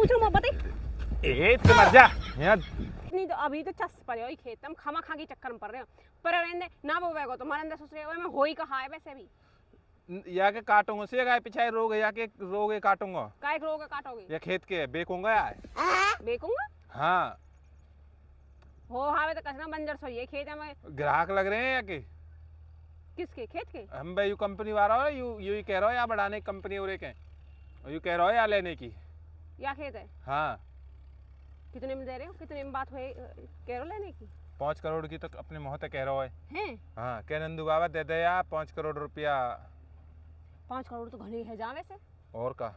पूछ रहा हूँ बताई। ए तो मर जा यहाँ। नहीं तो अभी तो चस पड़े हो खेत हम खामा खा के चक्कर में पड़ रहे हो पर रहने ना वो वेगो तो मरंदे सोच रहे हो मैं हो ही कहा है वैसे भी या के काटूंगा से गाय पिछाए रोग है या के रोग है काटूंगा काय रोग काटोगे या खेत के बेकूंगा यार बेकूंगा हाँ हो हावे तो कसना बंजर सो ये खेत में ग्राहक लग रहे हैं या के किसके खेत के हम भाई यू कंपनी वाला हो यू यू ही कह रहा हो या बढ़ाने की कंपनी हो रहे के यू कह रहा हो या लेने की या खेत है हाँ कितने में दे रहे हो कितने में बात हुई कह रहे हो लेने की 5 करोड़ की तो अपने मुँह से कह रहा है हैं हाँ कह नंदू बाबा दे दे यार 5 करोड़ रुपया 5 करोड़ तो घनी है जा वैसे और का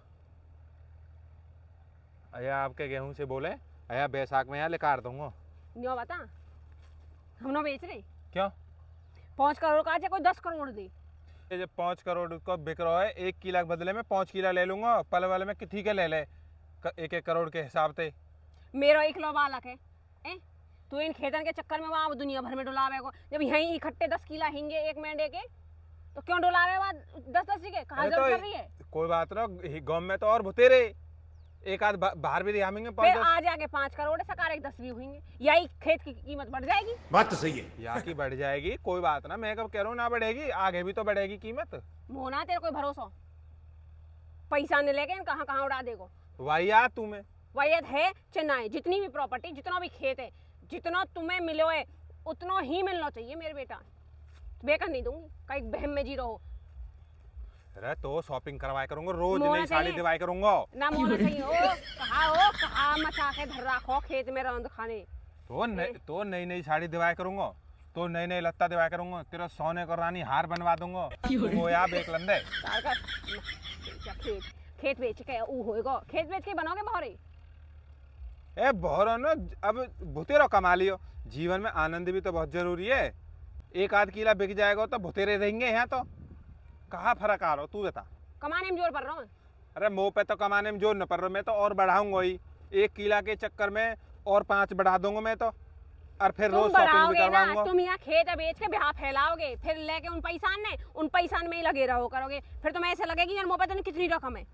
अया आपके गेहूं से बोले अया बैसाख में यहाँ लेकर दूंगा न्यो बता हम ना बेच रहे क्यों 5 करोड़ का चाहे कोई 10 करोड़ दे ये जो 5 करोड़ को बिक रहा है 1 किला के बदले में 5 किला ले लूंगा पल वाले में कितनी के ले ले 1-1 करोड़ के हिसाब से मेरा एक लो बालक है तू इन खेतन के चक्कर में वहाँ दुनिया भर में डुलावे को जब यहीं इकट्ठे 10 किला हिंगे एक मेंढे के तो क्यों डुलावे वहाँ 10-10 के कहाँ जरूरत कर रही है कोई बात ना गाँव में तो और भुतेरे एक आध बाहर भी दिखाएंगे फिर आ जाके 5 करोड़ सकार एक 10 भी हुएंगे यही खेत की कीमत बढ़ जाएगी बात तो सही है यहाँ की बढ़ जाएगी कोई बात ना मैं कब कह रहा हूँ ना बढ़ेगी आगे भी तो बढ़ेगी कीमत मोना तेरे कोई भरोसा पैसा नहीं लेके कहाँ कहाँ उड़ा देगो वही यार तुम्हें वैयत है चेन्नई जितनी भी प्रॉपर्टी जितना भी खेत है जितना तुम्हें मिलो है उतना ही मिलना चाहिए मेरे बेटा बेकार नहीं दूंगी कहीं बहम में जी रहो अरे तो शॉपिंग करवाया करूंगा रोज नई साड़ी दिवाई करूंगा ना मोना चाहिए हो कहा मचा के धर रखो खेत में रौंद खाने तो नई नई साड़ी दिवाया करूंगा तो नई नई लत्ता दिवाया करूंगा तेरा सोने का रानी हार बनवा दूंगा वो यार बेक लंदे खेत बेच के ऊ होएगा खेत बेच के बनोगे बहरे ए बहरो ना अब भुतेरो कमा लियो जीवन में आनंद भी तो बहुत जरूरी है एक आध किला बिक जाएगा तो भुतेरे रहेंगे यहाँ तो कहाँ फर्क आ रहा हो तू बता कमाने में जोर पड़ रहा हूँ अरे मुँह पे तो कमाने में जोर न पड़ रहा मैं तो और बढ़ाऊंगा ही 1 किला के चक्कर में और 5 बढ़ा दूंगा मैं तो और फिर रोज शॉपिंग भी करवाऊंगा तुम यहाँ खेत बेच के ब्याह फैलाओगे फिर लेके उन पैसान में ही लगे रहो करोगे फिर तुम्हें ऐसे लगेगी यार मुँह पे कितनी रकम है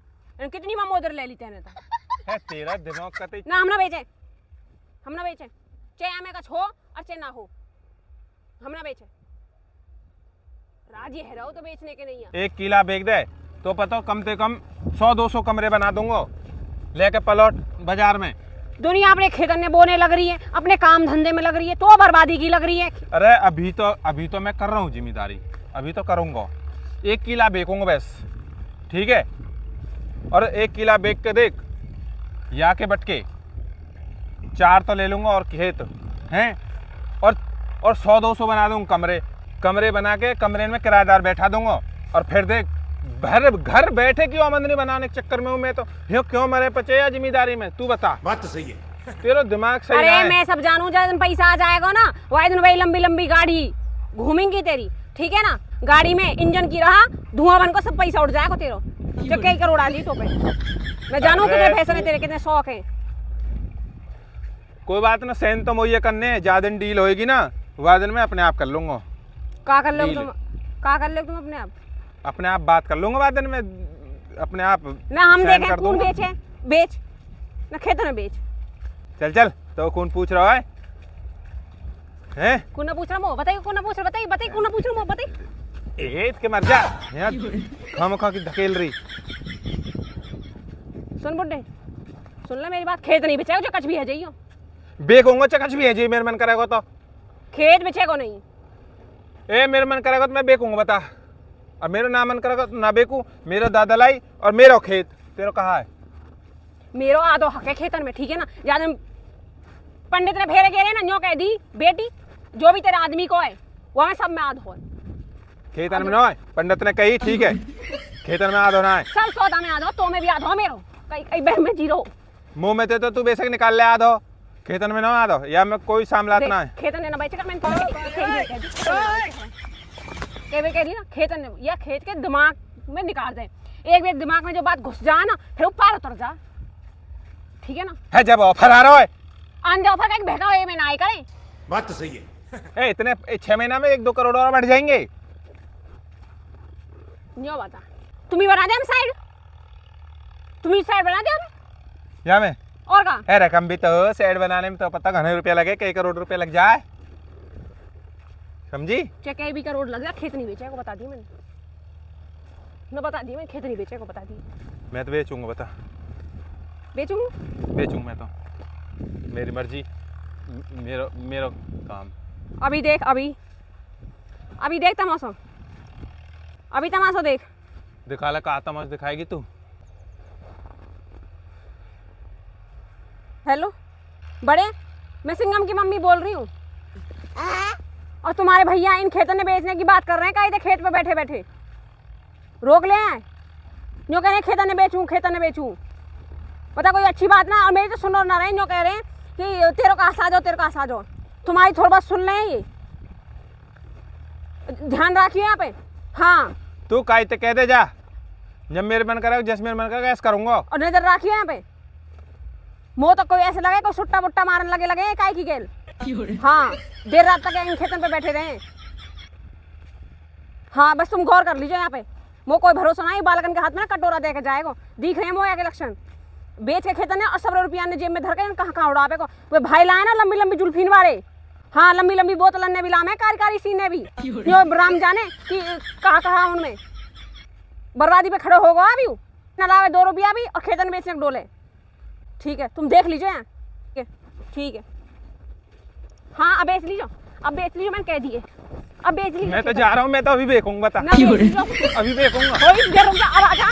कितनी मोदर ले ली तेने तो तेरा दिमाग का ना हम ना बेचे चाहे हमें कछ हो और चाहे ना हो हम ना बेचे राजी है रहो तो बेचने के नहीं है 1 किला बेच दे तो पता कम से कम 100-200 कमरे बना दूंगा लेके प्लॉट बाजार में दुनिया अपने खेतन में बोने लग रही है अपने काम धंधे में लग रही है तो बर्बादी की लग रही है अरे अभी तो मैं कर रहा हूँ जिम्मेदारी अभी तो करूंगा 1 किला बेचूंगा बस ठीक है और 1 किला बेच के देख या के बटके 4 तो ले लूंगा और खेत हैं और 100-200 बना दूंगा कमरे बना के कमरे में किराएदार बैठा दूंगा और फिर देख घर बैठे क्यों आमदनी बनाने के चक्कर में हूँ मैं तो क्यों मरे पचे या जिम्मेदारी में तू बता बात तो सही है तेरा दिमाग सही अरे मैं सब जानू जब पैसा आ जाएगा ना वही दिन वही लंबी लंबी गाड़ी घूमेंगी तेरी ठीक है ना गाड़ी में इंजन की रहा धुआं बन को सब पैसा उठ जाएगा तेरा जो कई करोड़ आ ली तो पे मैं जानू कितने पैसे ने तेरे कितने शौक है कोई बात ना सेन तो मुझे करने ज्यादा दिन डील होएगी ना वह दिन मैं अपने आप कर लूंगा का कर लोगे तुम अपने आप बात कर लूंगा बाद में अपने आप ना हम देखें कौन बेचे बेच ना खेत ना बेच चल तो कौन पूछ रहा है हैं कौन ना पूछ रहा मो बताइए कौन ना पूछ रहा बताइए कौन ना पूछ रहा मो बताइए ए के मर जा यार खामखा की धकेल रही सुन बुड्ढे सुन ले मेरी बात खेत नहीं बेचेगा जो कछ भी है जाइयो बेकूंगा चकच भी है जी मेरे मन करेगा तो खेत बेचेगा नहीं ए मेरे मन करेगा तो मैं बेकूंगा बता और मेरा ना मन करेगा तो ना बेकू मेरा दादा लाई और मेरा खेत तेरा कहाँ है मेरो आधो हक है खेतन में ठीक है ना ज्यादा पंडित ने फेरे गेरे ना न्यो कह दी बेटी जो भी तेरे आदमी को है वो में सब में आध हो खेतन में ना है पंडित ने कही ठीक है खेतन में आध होना है सब सौदा में आध हो तो में भी आध हो मेरो कई बहन में जीरो मुंह में तो तू बेशक निकाल ले आध हो खेतन में ना आध हो या मैं कोई सामलात ना है खेतन ने ना बेचे कर मैंने कह दी ना खेतन ने या खेत के दिमाग में निकाल दे एक बार दिमाग में जो बात घुस जाए ना फिर वो पार उतर जा ठीक है ना है जब ऑफर आ रहा है आंधे ऑफर का एक बहका हुए में ना आए करे बात तो सही है इतने 6 महीना में 1-2 करोड़ और बढ़ जाएंगे न्यो बता तुम ही बना दे हम साइड तुम ही साइड बना दे या में और का है रकम भी तो सेट बनाने में तो पता घने रुपया लगे, कई करोड़ रुपया लग जाए, समझी? चाहे भी करोड़ लग जाए, खेत नहीं बेचे को बता दी मैंने, मैं बता दी, मैं खेत नहीं बेचे को बता दी। मैं तो बेचूंगा, बता। बेचूंगा? बेचूंगा मैं तो, मेरी मर्जी, मेरा मेरा काम। अभी देख, अभी देख तमाशा, अभी तमाशा देख। दिखा ला, कहा तमाश दिखाएगी तू? हेलो बड़े, मैं सिंघम की मम्मी बोल रही हूँ, और तुम्हारे भैया इन खेतों ने बेचने की बात कर रहे हैं, कहीं खेत पे बैठे बैठे रोक ले आए, जो कह रहे हैं खेतों ने बेचूं, पता कोई अच्छी बात ना, और मेरी तो सुनो ना रहे, जो कह रहे हैं कि तेरे को आसा जाओ, तुम्हारी थोड़ी बहुत सुन लें, ये ध्यान रखिए यहाँ पे। हाँ तू काई ते कह दे जा, जब मेरे मन करेगा, जैसे मेरे मन करेगा ऐसा करूंगा। और नजर रखिए यहाँ पे, मुँह तो कोई ऐसे लगे, कोई सुट्टा बुट्टा मारने लगे काय की गेल। हाँ देर रात तक इन खेतों पे बैठे रहे। हाँ बस तुम गौर कर लीजिए यहाँ पे, वो कोई भरोसा नहीं, बालकन के हाथ में ना कटोरा दे के जाएगा, दिख रहे हैं मोया के लक्षण, बेच के खेतन ने और 100 रुपया ने जेब में धर के कहाँ उड़ावे को। वे भाई लाए ना लंबी लंबी जुल्फीन वाले, हाँ लंबी लंबी बोतल ने भी लामे, कारी सीने भी, जो राम जाने कि कहाँ उनमें बर्बादी पे खड़े होगा अभी न लावे 2 रुपया भी, और खेतन बेचने डोले। ठीक है तुम देख लीजिए यहाँ, ठीक है हाँ अब बेच लीजिए, मैंने कह दिए, अब बेच लीजिए। मैं तो जा रहा हूँ, मैं तो अभी बेचूंगा, बता। अभी बेचूंगा, अभी बेचूंगा। अब आ जा।